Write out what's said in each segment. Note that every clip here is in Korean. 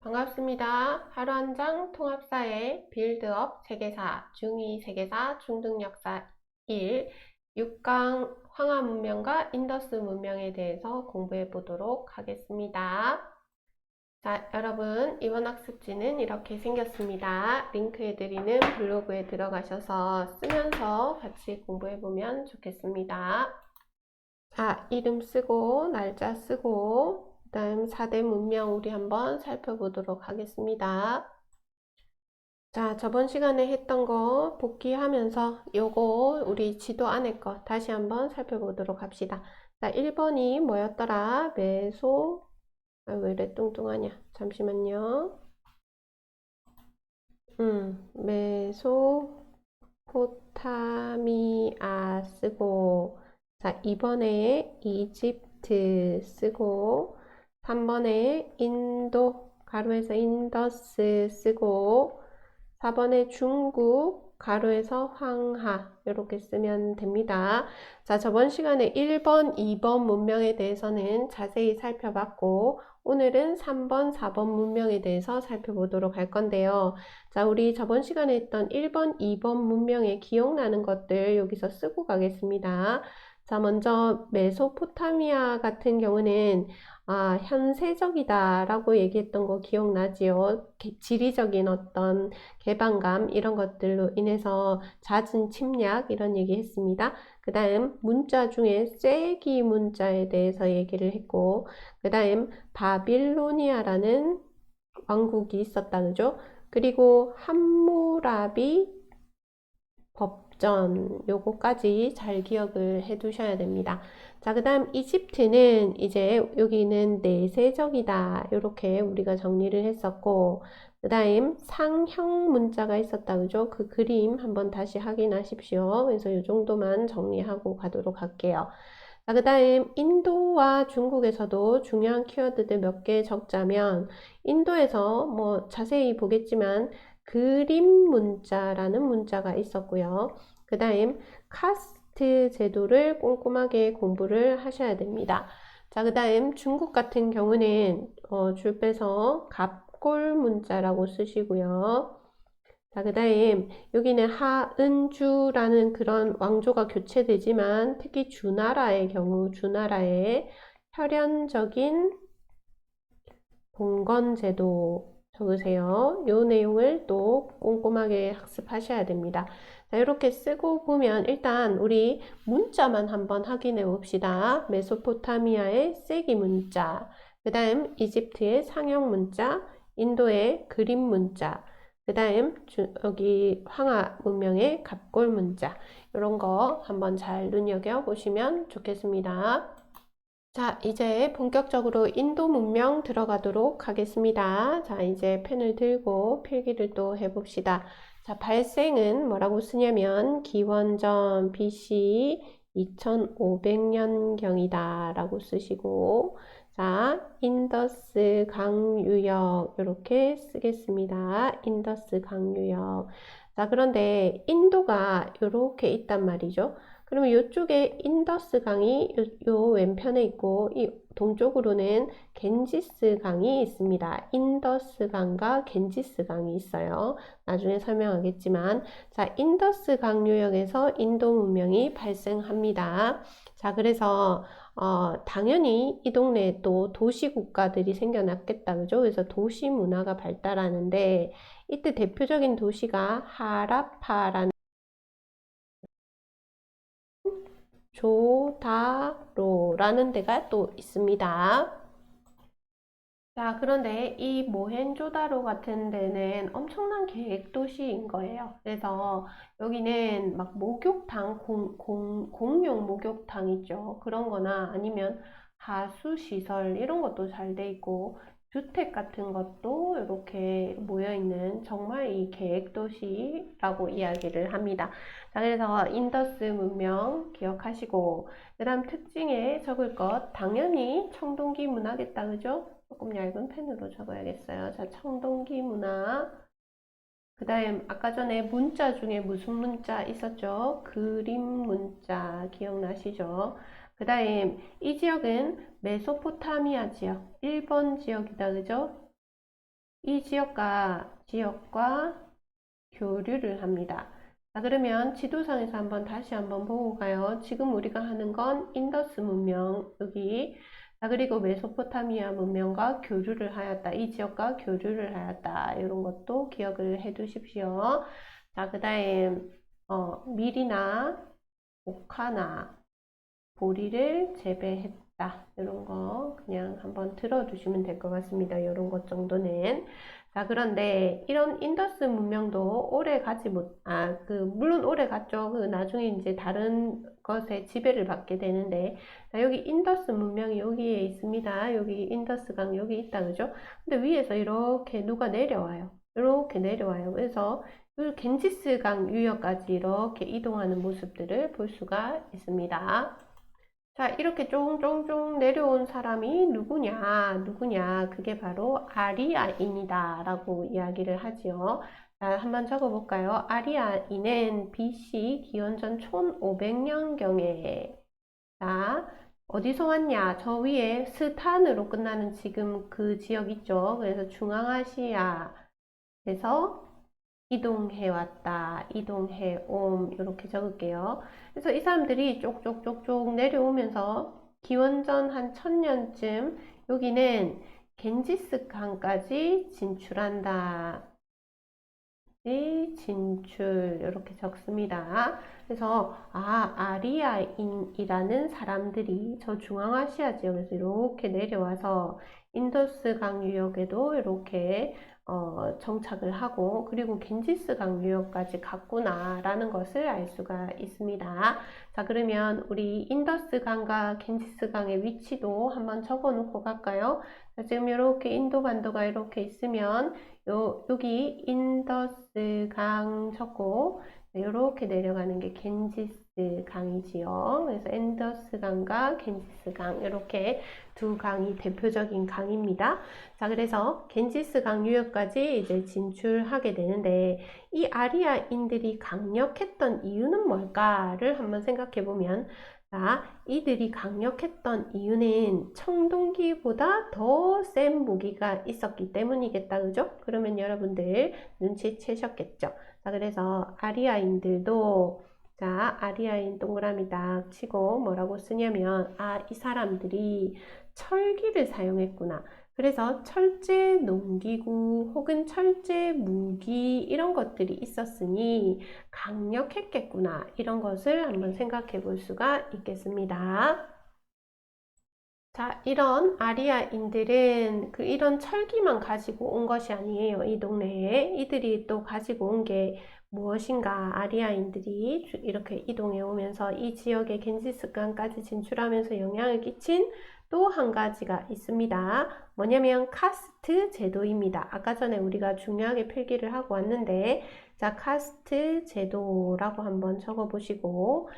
반갑습니다. 하루 한 장 통합사의 빌드업 세계사, 중2 세계사, 중등 역사 1, 6강 황하 문명과 인더스 문명에 대해서 공부해 보도록 하겠습니다. 자, 여러분, 이번 학습지는 이렇게 생겼습니다. 링크해 드리는 블로그에 들어가셔서 쓰면서 같이 공부해 보면 좋겠습니다. 자, 이름 쓰고, 날짜 쓰고, 그 다음 4대 문명 우리 한번 살펴보도록 하겠습니다. 자, 저번 시간에 했던 거 복귀하면서 요거 우리 지도 안에 거 다시 한번 살펴보도록 합시다. 자, 1번이 뭐였더라? 왜 이래 뚱뚱하냐? 잠시만요. 메소포타미아 쓰고, 자, 2번에 이집트 쓰고, 3번에 인도, 가로에서 인더스 쓰고, 4번에 중국, 가로에서 황하, 이렇게 쓰면 됩니다. 자, 저번 시간에 1번, 2번 문명에 대해서는 자세히 살펴봤고, 오늘은 3번, 4번 문명에 대해서 살펴보도록 할 건데요. 자, 우리 저번 시간에 했던 1번, 2번 문명에 기억나는 것들 여기서 쓰고 가겠습니다. 자, 먼저 메소포타미아 같은 경우는 현세적이다 라고 얘기했던 거 기억나지요? 지리적인 어떤 개방감 이런 것들로 인해서 잦은 침략 이런 얘기 했습니다. 그 다음 문자 중에 쐐기 문자에 대해서 얘기를 했고, 그 다음 바빌로니아라는 왕국이 있었다 그죠? 그리고 함무라비 법전 요거까지 잘 기억을 해 두셔야 됩니다. 자, 그 다음 이집트는 이제 여기는 내세적이다 이렇게 우리가 정리를 했었고, 그 다음 상형 문자가 있었다 그죠? 그 그림 한번 다시 확인하십시오. 그래서 이 정도만 정리하고 가도록 할게요. 자, 그 다음 인도와 중국에서도 중요한 키워드들 몇 개 적자면, 인도에서 뭐 자세히 보겠지만 그림 문자라는 문자가 있었고요. 그 다음 카스트 제도를 꼼꼼하게 공부를 하셔야 됩니다. 자, 그 다음 중국 같은 경우는 줄 빼서 갑골 문자라고 쓰시고요. 자, 그 다음 여기는 하은주라는 그런 왕조가 교체되지만 특히 주나라의 경우 주나라의 혈연적인 봉건제도 적으세요. 요 내용을 또 꼼꼼하게 학습하셔야 됩니다. 자, 이렇게 쓰고 보면 일단 우리 문자만 한번 확인해 봅시다. 메소포타미아의 쐐기 문자, 그 다음 이집트의 상형 문자, 인도의 그림 문자, 그 다음 여기 황하 문명의 갑골 문자, 이런 거 한번 잘 눈여겨 보시면 좋겠습니다. 자, 이제 본격적으로 인도 문명 들어가도록 하겠습니다. 자, 이제 펜을 들고 필기를 또 해봅시다. 자, 발생은 뭐라고 쓰냐면 기원전 BC 2500년경이다 라고 쓰시고, 자, 인더스 강유역 이렇게 쓰겠습니다. 인더스 강유역. 자, 그런데 인도가 이렇게 있단 말이죠. 그러면 이쪽에 인더스 강이 요 왼편에 있고 이 동쪽으로는 겐지스 강이 있습니다. 인더스 강과 겐지스 강이 있어요. 나중에 설명하겠지만, 자, 인더스 강 유역에서 인도 문명이 발생합니다. 자, 그래서 당연히 이 동네에 또 도시 국가들이 생겨났겠다, 그죠? 그래서 도시 문화가 발달하는데 이때 대표적인 도시가 하라파라는 조다로라는 데가 또 있습니다. 자, 그런데 이 모헨조다로 같은 데는 엄청난 계획도시인 거예요. 그래서 여기는 막 목욕탕, 공용 목욕탕 있죠. 그런 거나 아니면 하수시설 이런 것도 잘 돼 있고, 주택 같은 것도 이렇게 모여있는 정말 이 계획도시라고 이야기를 합니다. 자, 그래서 인더스 문명 기억하시고, 그 다음 특징에 적을 것, 당연히 청동기 문화겠다, 그죠? 조금 얇은 펜으로 적어야겠어요. 자, 청동기 문화. 그 다음 아까 전에 문자 중에 무슨 문자 있었죠? 그림 문자 기억나시죠? 그 다음 이 지역은 메소포타미아 지역, 1번 지역이다, 그죠? 이 지역과 교류를 합니다. 자, 그러면 지도상에서 다시 한번 보고 가요. 지금 우리가 하는 건 인더스 문명, 여기. 자, 그리고 메소포타미아 문명과 교류를 하였다. 이 지역과 교류를 하였다. 이런 것도 기억을 해 두십시오. 자, 그 다음, 밀이나 옥화나 보리를 재배했다. 이런 거 그냥 한번 들어두시면 될 것 같습니다. 이런 것 정도는. 자, 그런데 이런 인더스 문명도 오래 가지 물론 오래 갔죠. 나중에 이제 다른 것에 지배를 받게 되는데, 자, 여기 인더스 문명이 여기에 있습니다. 여기 인더스 강 여기 있다, 그죠? 근데 위에서 이렇게 누가 내려와요. 이렇게 내려와요. 그래서 이 겐지스 강 유역까지 이렇게 이동하는 모습들을 볼 수가 있습니다. 자, 이렇게 쫑쫑쫑 내려온 사람이 누구냐? 그게 바로 아리아인이다 라고 이야기를 하지요. 자, 한번 적어볼까요? 아리아인은 BC 기원전 1500년경에, 자, 어디서 왔냐? 저 위에 스탄으로 끝나는 지금 그 지역 있죠? 그래서 중앙아시아에서 이동해왔다, 이동해옴, 이렇게 적을게요. 그래서 이 사람들이 쪽쪽쪽쪽 내려오면서 기원전 한 1000년쯤 여기는 겐지스 강까지 진출한다. 진출 이렇게 적습니다. 그래서 아리아인이라는 사람들이 저 중앙아시아 지역에서 이렇게 내려와서 인더스 강 유역에도 이렇게 정착을 하고 그리고 겐지스 강 유역까지 갔구나라는 것을 알 수가 있습니다. 자, 그러면 우리 인더스 강과 겐지스 강의 위치도 한번 적어 놓고 갈까요? 자, 지금 이렇게 인도 반도가 이렇게 있으면 여기 인더스 강 적고 이렇게 내려가는 게 겐지스 강이지요. 그래서 인더스 강과 겐지스 강 이렇게 두 강이 대표적인 강입니다. 자, 그래서 겐지스 강 유역까지 이제 진출하게 되는데 이 아리아인들이 강력했던 이유는 뭘까를 한번 생각해 보면 자, 이들이 강력했던 이유는 청동기보다 더 센 무기가 있었기 때문이겠다, 그죠? 그러면 여러분들 눈치채셨겠죠? 자, 그래서 아리아인들도 자, 아리아인 동그라미 딱 치고 뭐라고 쓰냐면 이 사람들이 철기를 사용했구나. 그래서 철제 농기구 혹은 철제 무기 이런 것들이 있었으니 강력했겠구나. 이런 것을 한번 생각해 볼 수가 있겠습니다. 자, 이런 아리아인들은 이런 철기만 가지고 온 것이 아니에요. 이 동네에. 이들이 또 가지고 온 게 무엇인가? 아리아인들이 이렇게 이동해 오면서 이 지역의 겐지스강까지 진출하면서 영향을 끼친 또 한 가지가 있습니다. 뭐냐면 카스트 제도입니다. 아까 전에 우리가 중요하게 필기를 하고 왔는데 자, 카스트 제도라고 한번 적어 보시고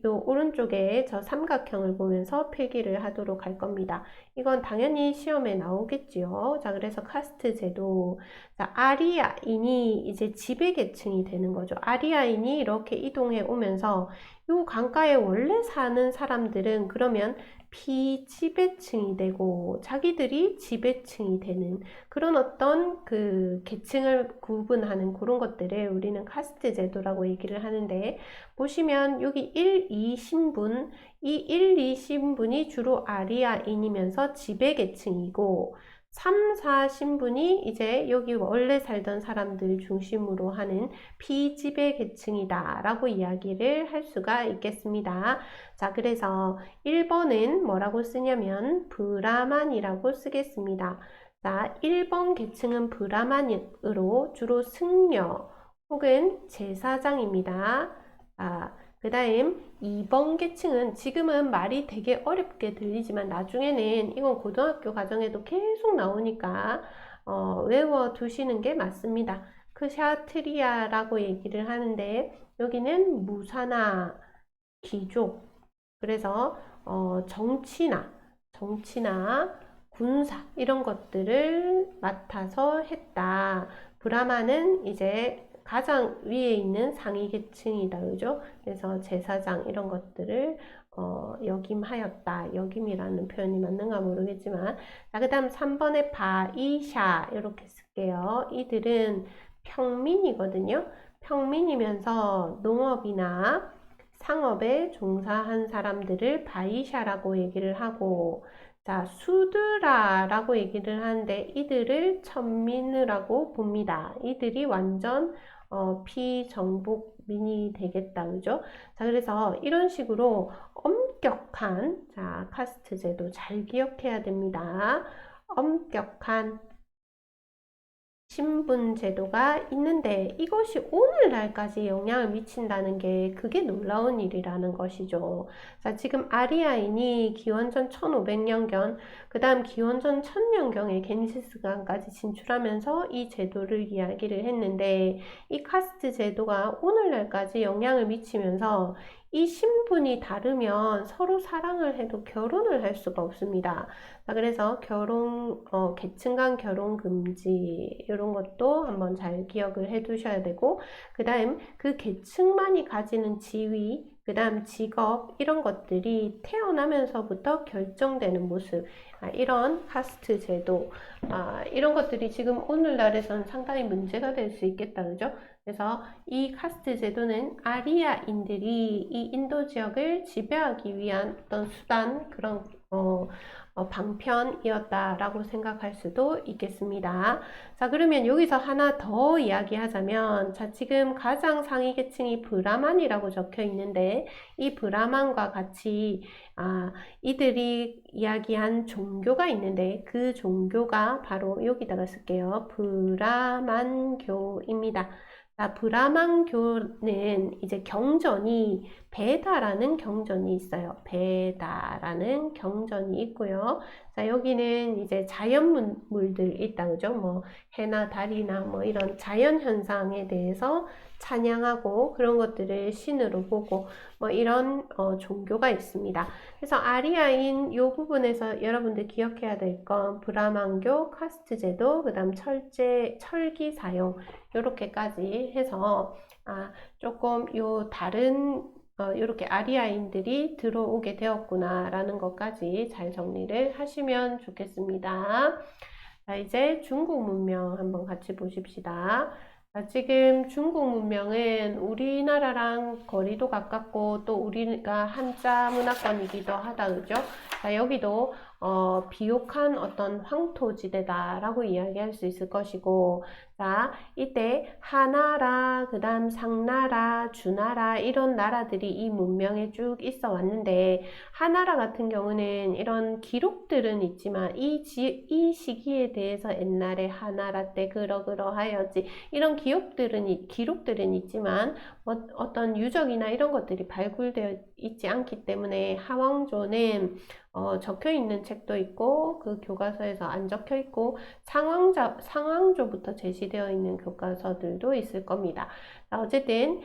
요 오른쪽에 저 삼각형을 보면서 필기를 하도록 할 겁니다. 이건 당연히 시험에 나오겠지요. 자, 그래서 카스트 제도. 자, 아리아인이 이제 지배계층이 되는 거죠. 아리아인이 이렇게 이동해 오면서 요 강가에 원래 사는 사람들은 그러면 비지배층이 되고 자기들이 지배층이 되는 그런 어떤 그 계층을 구분하는 그런 것들을 우리는 카스트 제도라고 얘기를 하는데 보시면 여기 1, 2 신분 이 1, 2 신분이 주로 아리아인이면서 지배계층이고 3, 4 신분이 이제 여기 원래 살던 사람들 중심으로 하는 비지배 계층이다 라고 이야기를 할 수가 있겠습니다. 자, 그래서 1번은 뭐라고 쓰냐면 브라만이라고 쓰겠습니다. 자, 1번 계층은 브라만으로 주로 승려 혹은 제사장입니다. 그 다음 2번 계층은 지금은 말이 되게 어렵게 들리지만 나중에는 이건 고등학교 과정에도 계속 나오니까 외워 두시는 게 맞습니다. 크샤트리아라고 얘기를 하는데 여기는 무사나 귀족 그래서 정치나 군사 이런 것들을 맡아서 했다. 브라마는 이제 가장 위에 있는 상위 계층이다. 그죠? 그래서 제사장 이런 것들을 역임하였다. 역임이라는 표현이 맞는가 모르겠지만. 자, 그 다음 3번에 바이샤. 이렇게 쓸게요. 이들은 평민이거든요. 평민이면서 농업이나 상업에 종사한 사람들을 바이샤라고 얘기를 하고, 자, 수드라라고 얘기를 하는데 이들을 천민이라고 봅니다. 이들이 완전 피정복민이 되겠다. 그죠? 자, 그래서 이런 식으로 엄격한, 자, 카스트 제도 잘 기억해야 됩니다. 엄격한 신분 제도가 있는데 이것이 오늘날까지 영향을 미친다는 게 그게 놀라운 일이라는 것이죠. 자, 지금 아리아인이 기원전 1500년경, 그 다음 기원전 1000년경에 게니시스강까지 진출하면서 이 제도를 이야기를 했는데 이 카스트 제도가 오늘날까지 영향을 미치면서 이 신분이 다르면 서로 사랑을 해도 결혼을 할 수가 없습니다. 자, 그래서 계층 간 결혼 금지, 이런 것도 한번 잘 기억을 해 두셔야 되고, 그 다음 그 계층만이 가지는 지위, 그 다음 직업, 이런 것들이 태어나면서부터 결정되는 모습, 이런 카스트 제도, 이런 것들이 지금 오늘날에서는 상당히 문제가 될 수 있겠다, 그죠? 그래서 이 카스트 제도는 아리아인들이 이 인도 지역을 지배하기 위한 어떤 수단, 그런 방편이었다라고 생각할 수도 있겠습니다. 자, 그러면 여기서 하나 더 이야기하자면, 자, 지금 가장 상위 계층이 브라만이라고 적혀 있는데, 이 브라만과 같이, 이들이 이야기한 종교가 있는데, 그 종교가 바로 여기다가 쓸게요. 브라만교입니다. 자, 브라만교는 이제 경전이 베다라는 경전이 있어요. 베다라는 경전이 있고요. 자, 여기는 이제 자연물들 있다, 그죠? 뭐, 해나 달이나 뭐 이런 자연 현상에 대해서 찬양하고 그런 것들을 신으로 보고 뭐 이런 종교가 있습니다. 그래서 아리아인 이 부분에서 여러분들 기억해야 될 건 브라만교, 카스트 제도, 그 다음 철기 사용, 요렇게까지 해서 조금 요 다른 이렇게 아리아인들이 들어오게 되었구나라는 것까지 잘 정리를 하시면 좋겠습니다. 자, 이제 중국 문명 한번 같이 보십시다. 자, 지금 중국 문명은 우리나라랑 거리도 가깝고 또 우리가 한자 문화권이기도 하다, 그죠? 자, 여기도 비옥한 어떤 황토지대다라고 이야기할 수 있을 것이고, 자, 이때 하나라, 그 다음 상나라, 주나라 이런 나라들이 이 문명에 쭉 있어 왔는데 하나라 같은 경우는 이런 기록들은 있지만 이 시기에 대해서 옛날에 하나라 때 그러하여지 이런 기록들은 있지만 어떤 유적이나 이런 것들이 발굴되어 있지 않기 때문에 하왕조는 적혀 있는 책도 있고 그 교과서에서 안 적혀 있고 상왕조부터 제시되어 있는 교과서들도 있을 겁니다. 자, 어쨌든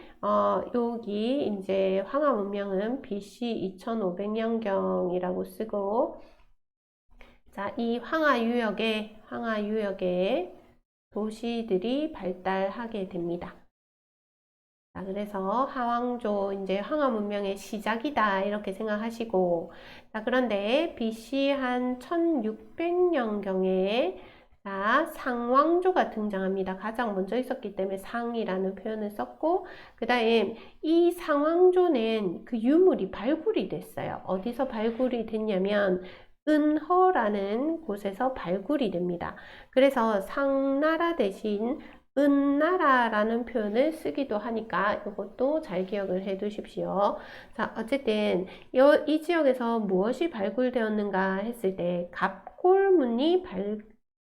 여기 이제 황하 문명은 BC 2500년경이라고 쓰고, 자, 이 황하 유역에 도시들이 발달하게 됩니다. 자, 그래서 하왕조, 이제 황하 문명의 시작이다, 이렇게 생각하시고, 자, 그런데 BC 한 1600년경에, 자, 상왕조가 등장합니다. 가장 먼저 있었기 때문에 상이라는 표현을 썼고, 그 다음 이 상왕조는 그 유물이 발굴이 됐어요. 어디서 발굴이 됐냐면, 은허라는 곳에서 발굴이 됩니다. 그래서 상나라 대신 은나라라는 표현을 쓰기도 하니까 이것도 잘 기억을 해 두십시오. 자, 어쨌든 이 지역에서 무엇이 발굴되었는가 했을 때 갑골문이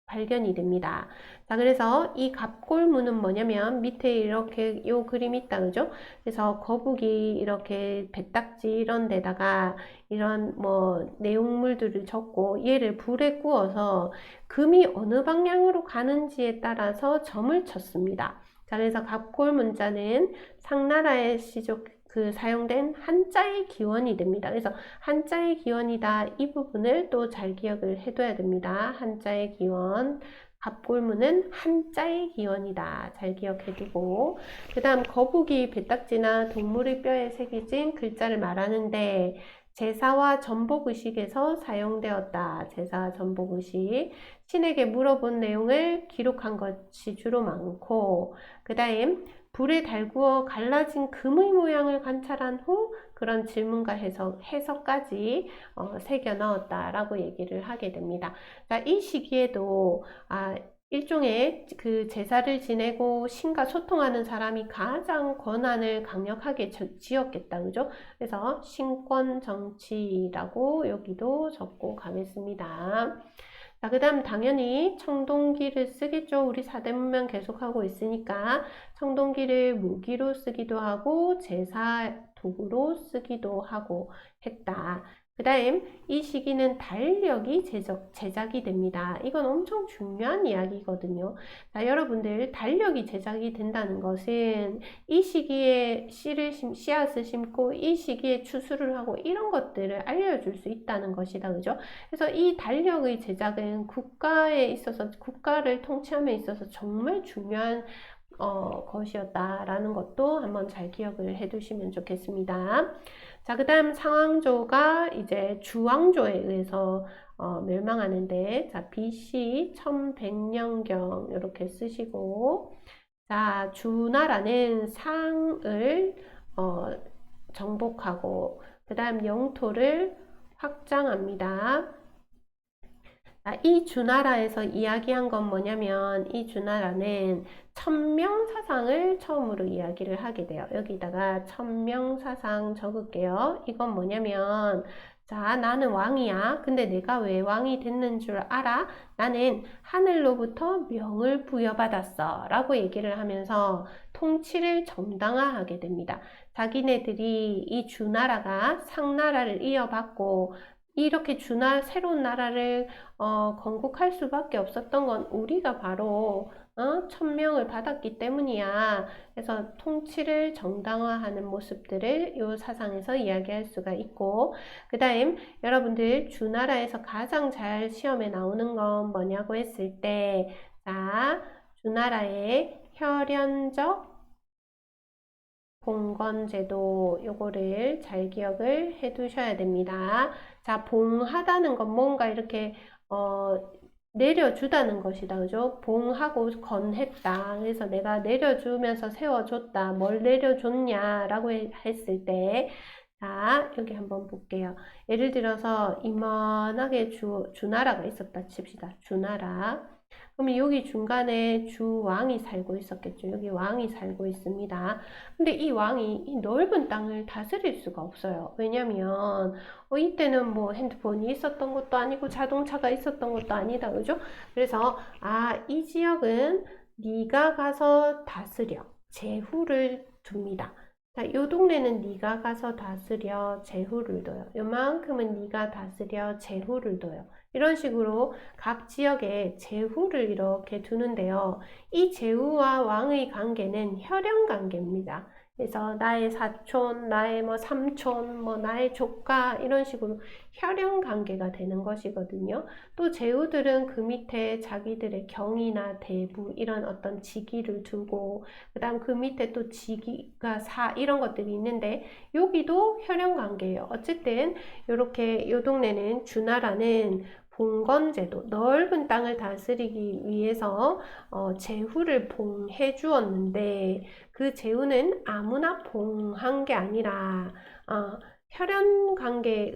발견이 됩니다. 자, 그래서 이 갑골문은 뭐냐면 밑에 이렇게 요 그림 있다, 그죠? 그래서 거북이 이렇게 배딱지 이런 데다가 이런 뭐 내용물들을 적고 얘를 불에 구워서 금이 어느 방향으로 가는지에 따라서 점을 쳤습니다. 자, 그래서 갑골문자는 상나라의 사용된 한자의 기원이 됩니다. 그래서 한자의 기원이다. 이 부분을 또 잘 기억을 해둬야 됩니다. 한자의 기원. 갑골문은 한자의 기원이다. 잘 기억해두고, 그 다음 거북이 배딱지나 동물의 뼈에 새겨진 글자를 말하는데, 제사와 전복의식에서 사용되었다. 제사, 전복의식. 신에게 물어본 내용을 기록한 것이 주로 많고, 그 다음 불에 달구어 갈라진 금의 모양을 관찰한 후 그런 질문과 해석까지 새겨 넣었다라고 얘기를 하게 됩니다. 자, 이 시기에도 일종의 그 제사를 지내고 신과 소통하는 사람이 가장 권한을 강력하게 쥐었겠다. 그죠? 그래서 신권 정치라고 여기도 적고 가겠습니다. 자, 그 다음 당연히 청동기를 쓰겠죠. 우리 사대문명 계속하고 있으니까 청동기를 무기로 쓰기도 하고 제사 도구로 쓰기도 하고 했다. 그 다음 이 시기는 달력이 제작이 됩니다. 이건 엄청 중요한 이야기거든요. 자, 여러분들 달력이 제작이 된다는 것은 이 시기에 씨앗을 심고 이 시기에 추수를 하고 이런 것들을 알려줄 수 있다는 것이다. 그죠? 그래서 이 달력의 제작은 국가에 있어서 국가를 통치함에 있어서 정말 중요한 것이었다라는 것도 한번 잘 기억을 해 두시면 좋겠습니다. 자, 그 다음 상왕조가 이제 주왕조에 의해서 멸망하는데, 자, BC 1100년경 이렇게 쓰시고, 자, 주나라는 상을 정복하고, 그 다음 영토를 확장합니다. 이 주나라에서 이야기한 건 뭐냐면 이 주나라는 천명사상을 처음으로 이야기를 하게 돼요. 여기다가 천명사상 적을게요. 이건 뭐냐면 자, 나는 왕이야. 근데 내가 왜 왕이 됐는 줄 알아? 나는 하늘로부터 명을 부여받았어. 라고 얘기를 하면서 통치를 정당화하게 됩니다. 자기네들이 이 주나라가 상나라를 이어받고 이렇게 새로운 나라를 건국할 수밖에 없었던 건 우리가 바로 천명을 받았기 때문이야. 그래서 통치를 정당화하는 모습들을 이 사상에서 이야기할 수가 있고, 그 다음 여러분들 주나라에서 가장 잘 시험에 나오는 건 뭐냐고 했을 때, 자, 주나라의 혈연적 봉건제도 요거를 잘 기억을 해 두셔야 됩니다. 자, 봉하다는 건 뭔가 이렇게 내려주다는 것이다. 그죠? 봉하고 건했다. 그래서 내가 내려주면서 세워줬다. 뭘 내려줬냐라고 했을 때 자, 여기 한번 볼게요. 예를 들어서 이만하게 주나라가 있었다 칩시다. 주나라. 그럼 여기 중간에 주왕이 살고 있었겠죠. 여기 왕이 살고 있습니다. 근데 이 왕이 이 넓은 땅을 다스릴 수가 없어요. 왜냐면 이때는 뭐 핸드폰이 있었던 것도 아니고 자동차가 있었던 것도 아니다. 그죠? 그래서 이 지역은 네가 가서 다스려. 제후를 둡니다. 자, 요 동네는 네가 가서 다스려 제후를 둬요. 요만큼은 네가 다스려 제후를 둬요. 이런 식으로 각 지역에 제후를 이렇게 두는데요. 이 제후와 왕의 관계는 혈연 관계입니다. 그래서 나의 사촌, 나의 뭐 삼촌, 뭐 나의 조카 이런 식으로 혈연 관계가 되는 것이거든요. 또 제후들은 그 밑에 자기들의 경이나 대부 이런 어떤 직위를 두고 그다음 그 밑에 또 직위가 사 이런 것들이 있는데 여기도 혈연 관계예요. 어쨌든 이렇게 요 동네는 주나라는 봉건제도, 넓은 땅을 다스리기 위해서 제후를 봉해 주었는데 그 제후는 아무나 봉한 게 아니라 혈연 관계에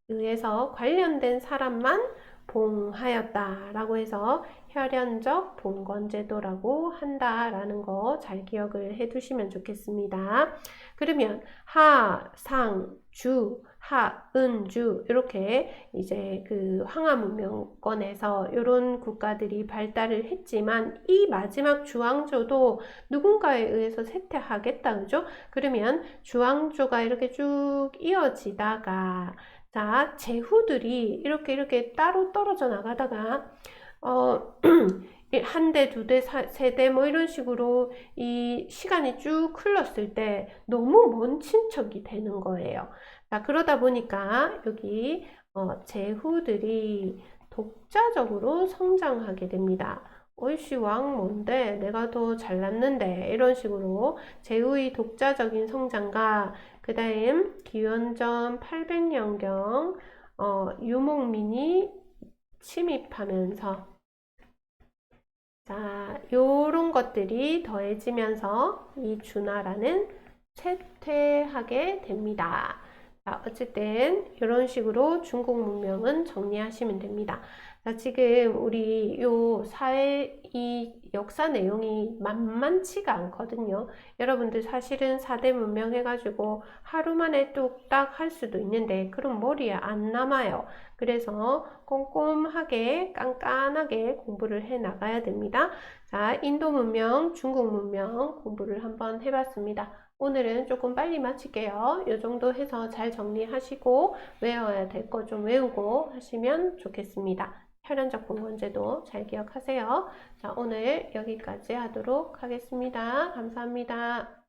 의해서 관련된 사람만 봉하였다라고 해서 혈연적 봉건제도라고 한다라는 거 잘 기억을 해 두시면 좋겠습니다. 그러면 하, 상, 주, 하, 은, 주 이렇게 이제 그 황하문명권에서 이런 국가들이 발달을 했지만 이 마지막 주왕조도 누군가에 의해서 쇠퇴하겠다. 그죠? 그러면 주왕조가 이렇게 쭉 이어지다가 자, 제후들이 이렇게 따로 떨어져 나가다가 한 대, 두 대, 세 대 뭐 이런 식으로 이 시간이 쭉 흘렀을 때 너무 먼 친척이 되는 거예요. 자, 그러다 보니까 여기 제후들이 독자적으로 성장하게 됩니다. 어이씨 왕 뭔데 내가 더 잘났는데 이런 식으로 제후의 독자적인 성장과 그 다음 기원전 800년경 유목민이 침입하면서 자, 요런 것들이 더해지면서 이 주나라는 쇠퇴하게 됩니다. 자, 어쨌든 이런 식으로 중국 문명은 정리하시면 됩니다. 자, 지금 우리 요 사회 이 역사 내용이 만만치가 않거든요. 여러분들 사실은 4대 문명 해가지고 하루 만에 뚝딱 할 수도 있는데 그럼 머리에 안 남아요. 그래서 꼼꼼하게 깐깐하게 공부를 해 나가야 됩니다. 자, 인도 문명, 중국 문명 공부를 한번 해봤습니다. 오늘은 조금 빨리 마칠게요. 이 정도 해서 잘 정리하시고 외워야 될 거 좀 외우고 하시면 좋겠습니다. 혈연적 분권제도 잘 기억하세요. 자, 오늘 여기까지 하도록 하겠습니다. 감사합니다.